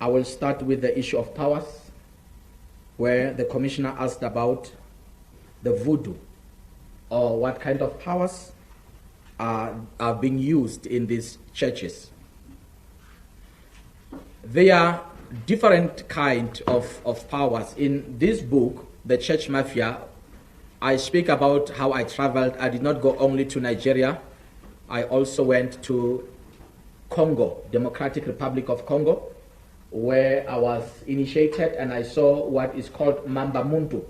I will start with the issue of powers, where the commissioner asked about the voodoo, or what kind of powers are being used in these churches. There are different kinds of powers. In this book, The Church Mafia, I speak about how I traveled. I did not go only to Nigeria. I also went to Congo, Democratic Republic of Congo, where I was initiated and I saw what is called Mamba Muntu.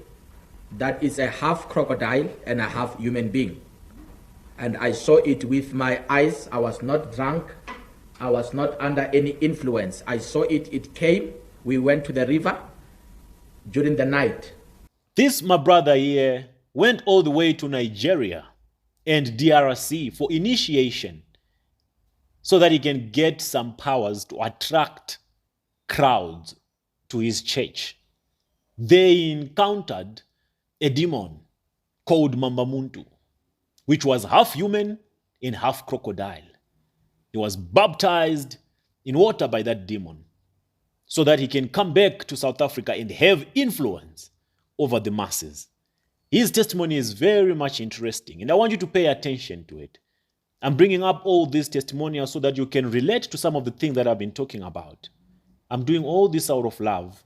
That is a half crocodile and a half human being. And I saw it with my eyes. I was not drunk. I was not under any influence. I saw it. It came. We went to the river during the night. This, my brother here, went all the way to Nigeria and DRC for initiation so that he can get some powers to attract crowds to his church. They encountered a demon called Mamba Muntu, which was half human and half crocodile. He was baptized in water by that demon so that he can come back to South Africa and have influence over the masses. His testimony is very much interesting, and I want you to pay attention to it. I'm bringing up all these testimonials so that you can relate to some of the things that I've been talking about. I'm doing all this out of love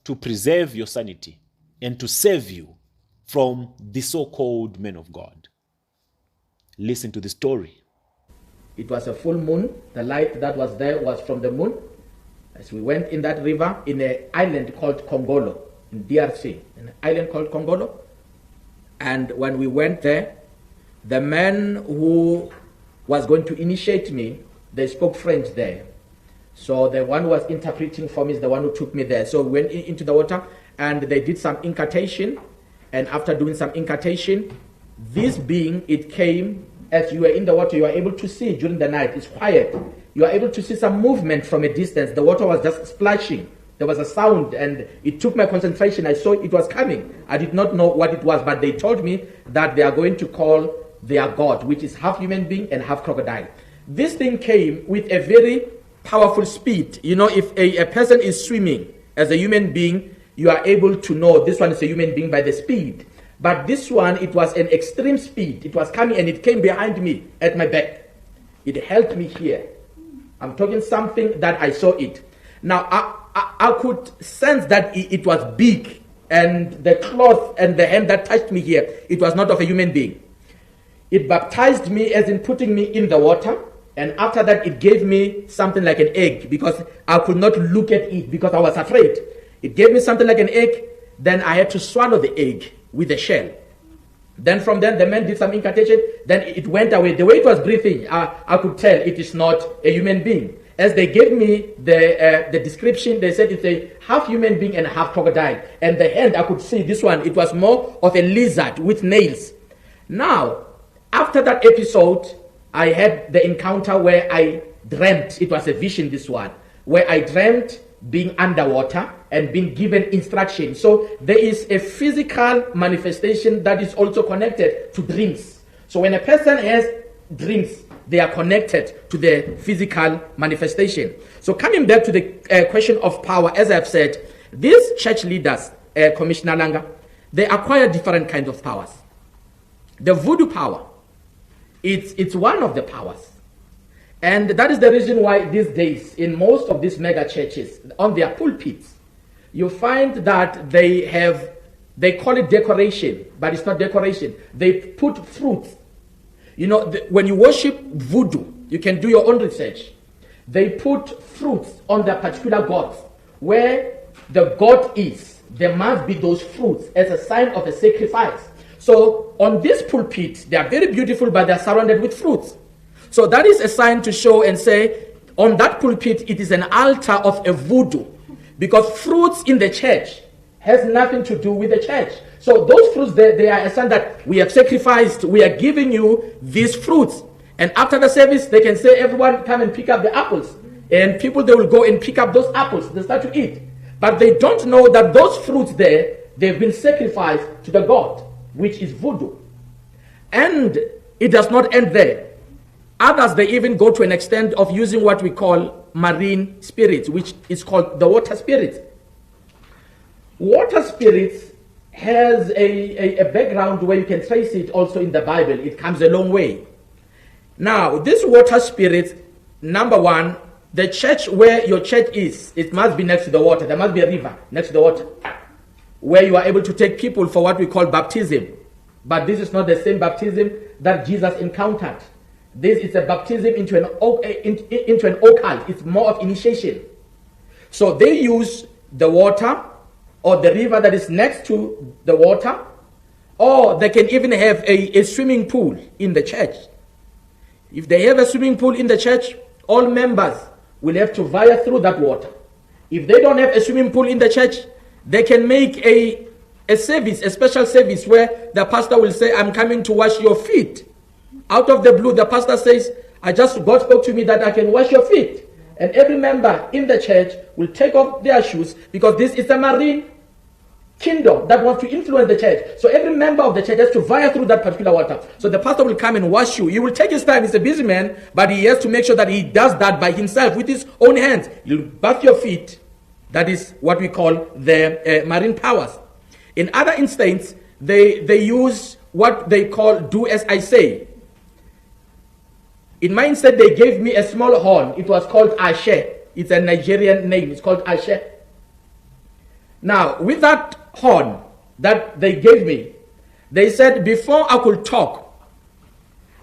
to preserve your sanity and to save you from the so-called men of God. Listen to the story. It was a full moon. The light that was there was from the moon. As we went in that river, in an island called Kongolo, in DRC, an island called Kongolo. And when we went there, the man who was going to initiate me, they spoke French there. So the one who was interpreting for me is the one who took me there. So we went into the water and they did some incantation. And after doing some incantation, this being, it came as you were in the water. You are able to see during the night. It's quiet. You are able to see some movement from a distance. The water was just splashing. There was a sound and it took my concentration. I saw it was coming. I did not know what it was, but they told me that they are going to call their God, which is half human being and half crocodile. This thing came with a very powerful speed. You know, if a person is swimming as a human being, you are able to know this one is a human being by the speed. But this one, it was an extreme speed. It was coming and it came behind me at my back. It held me here. I'm talking something that I saw it. Now, I could sense that it was big, and the cloth and the hand that touched me here, it was not of a human being. It baptized me, as in putting me in the water, and after that it gave me something like an egg, because I could not look at it because I was afraid. It gave me something like an egg, then I had to swallow the egg with the shell. Then from then, the man did some incantation, then it went away. The way it was breathing, I could tell it is not a human being. As they gave me the description, they said it's a half human being and a half crocodile. And the hand, I could see this one, it was more of a lizard with nails. Now, after that episode, I had the encounter where I dreamt, it was a vision, this one, where I dreamt being underwater and being given instruction. So there is a physical manifestation that is also connected to dreams. So when a person has dreams, they are connected to the physical manifestation. So coming back to the question of power, as I've said, these church leaders, Commissioner Langa, they acquire different kinds of powers. The voodoo power, it's one of the powers. And that is the reason why these days, in most of these mega churches, on their pulpits, you find that they call it decoration, but it's not decoration. They put fruits. You know, when you worship voodoo, you can do your own research. They put fruits on their particular gods. Where the god is, there must be those fruits as a sign of a sacrifice. So on this pulpit, they are very beautiful, but they are surrounded with fruits. So that is a sign to show and say, on that pulpit, it is an altar of a voodoo. Because fruits in the church has nothing to do with the church. So those fruits, they are a sign that we have sacrificed, we are giving you these fruits. And after the service, they can say, everyone come and pick up the apples. And people, they will go and pick up those apples. They start to eat. But they don't know that those fruits there, they've been sacrificed to the god, which is voodoo. And it does not end there. Others, they even go to an extent of using what we call marine spirits, which is called the water spirits. Water spirits has a background where you can trace it also in the Bible. It comes a long way. Now, this water spirit, number one, the church where your church is, it must be next to the water. There must be a river next to the water where you are able to take people for what we call baptism. But this is not the same baptism that Jesus encountered. This is a baptism into an occult. It's more of initiation. So they use the water or the river that is next to the water, or they can even have a swimming pool in the church. If they have a swimming pool in the church, all members will have to vie through that water. If they don't have a swimming pool in the church, they can make a service, a special service where the pastor will say, I'm coming to wash your feet. Out of the blue, the pastor says, God spoke to me that I can wash your feet. And every member in the church will take off their shoes, because this is a marine kingdom that wants to influence the church. So every member of the church has to vie through that particular water. So the pastor will come and wash you. He will take his time. He's a busy man, but he has to make sure that he does that by himself with his own hands. He'll bath your feet. That is what we call the marine powers. In other instances, they use what they call do as I say. In my instance, they gave me a small horn. It was called Ashe. It's a Nigerian name. It's called Ashe. Now, with that horn that they gave me, they said before I could talk,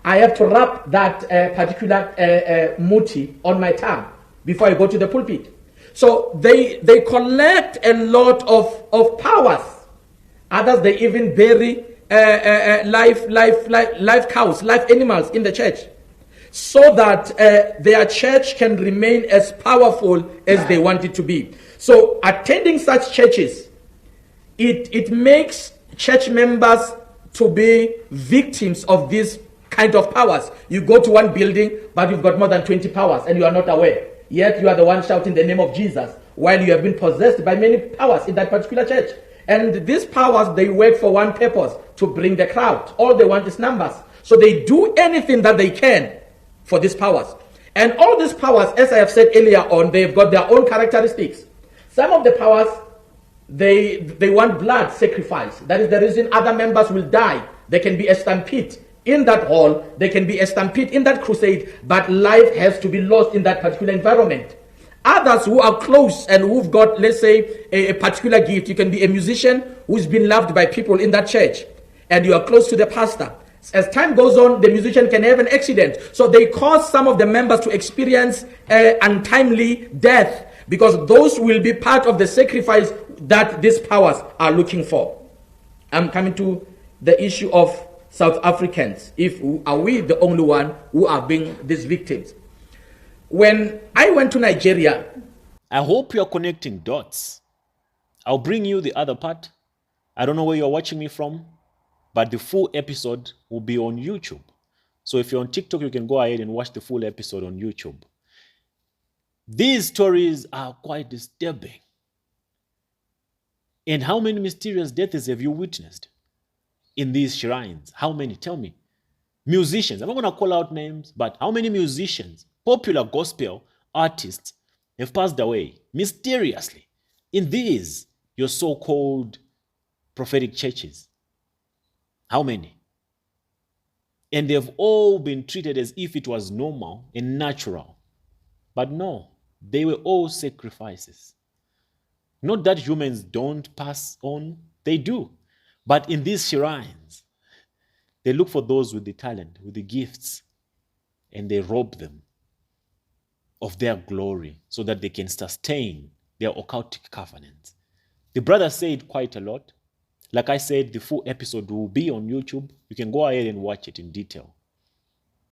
I have to wrap that particular muti on my tongue before I go to the pulpit. So they collect a lot of powers. Others, they even bury live cows, live animals in the church, so that their church can remain as powerful as they want it to be. So attending such churches, it makes church members to be victims of these kind of powers. You go to one building, but you've got more than 20 powers and you are not aware. Yet you are the one shouting the name of Jesus, while you have been possessed by many powers in that particular church. And these powers, they work for one purpose, to bring the crowd. All they want is numbers. So they do anything that they can for these powers. And all these powers, as I have said earlier on, they've got their own characteristics. Some of the powers, they want blood sacrifice. That is the reason other members will die. There can be a stampede in that hall. There can be a stampede in that crusade, but life has to be lost in that particular environment. Others who are close and who've got, let's say, a particular gift. You can be a musician who's been loved by people in that church, and you are close to the pastor. As time goes on, the musician can have an accident. So they cause some of the members to experience untimely death, because those will be part of the sacrifice that these powers are looking for. I'm coming to the issue of South Africans. Are we the only one who are being these victims? When I went to Nigeria, I hope you're connecting dots. I'll bring you the other part. I don't know where you're watching me from, but the full episode will be on YouTube. So if you're on TikTok, you can go ahead and watch the full episode on YouTube. These stories are quite disturbing. And how many mysterious deaths have you witnessed in these shrines? How many? Tell me. Musicians. I'm not going to call out names, but how many musicians, popular gospel artists, have passed away mysteriously in these, your so-called prophetic churches? How many? And they've all been treated as if it was normal and natural. But no, they were all sacrifices. Not that humans don't pass on, they do. But in these shrines, they look for those with the talent, with the gifts, and they rob them of their glory so that they can sustain their occultic covenants. The brother said quite a lot. Like I said, the full episode will be on YouTube. You can go ahead and watch it in detail.